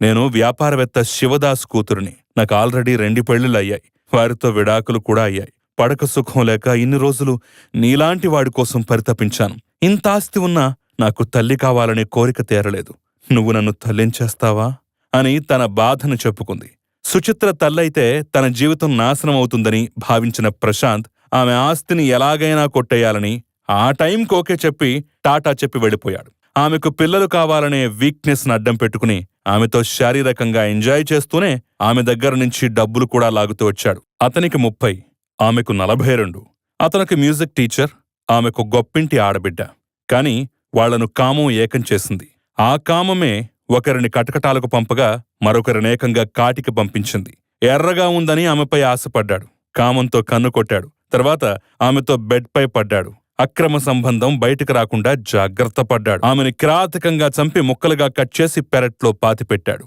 నేను వ్యాపారవేత్త శివదాస్ కూతురిని. నాకు ఆల్రెడీ 2 పెళ్లిళ్ళయ్యాయి. వారితో విడాకులు కూడా అయ్యాయి. పడక సుఖం లేక ఇన్ని రోజులు నీలాంటి వాడి కోసం పరితపించాను. ఇంత ఆస్తి ఉన్నా నాకు తల్లి కావాలనే కోరిక తీరలేదు. నువ్వు నన్ను తల్లించేస్తావా అని తన బాధను చెప్పుకుంది. సుచిత్ర తల్లైతే తన జీవితం నాశనం అవుతుందని భావించిన ప్రశాంత్ ఆమె ఆస్తిని ఎలాగైనా కొట్టేయాలని ఆ టైంకి ఓకే చెప్పి టాటా చెప్పి వెళ్ళిపోయాడు. ఆమెకు పిల్లలు కావాలనే వీక్నెస్ ను అడ్డం పెట్టుకుని ఆమెతో శారీరకంగా ఎంజాయ్ చేస్తూనే ఆమె దగ్గర నుంచి డబ్బులు కూడా లాగుతూ వచ్చాడు. అతనికి 30, ఆమెకు 42. అతనికి మ్యూజిక్ టీచర్, ఆమెకు గొప్పింటి ఆడబిడ్డ. కాని వాళ్లను కామం ఏకం చేసింది. ఆ కామమే ఒకరిని కటకటాలకు పంపగా మరొకరినేకంగా కాటికి పంపించింది. ఎర్రగా ఉందని ఆమెపై ఆశపడ్డాడు. కామంతో కన్ను కొట్టాడు. తర్వాత ఆమెతో బెడ్ పై పడ్డాడు. అక్రమ సంబంధం బయటకు రాకుండా జాగ్రత్త పడ్డాడు. ఆమెని కిరాతకంగా చంపి ముక్కలుగా కట్ చేసి పెరట్లో పాతిపెట్టాడు.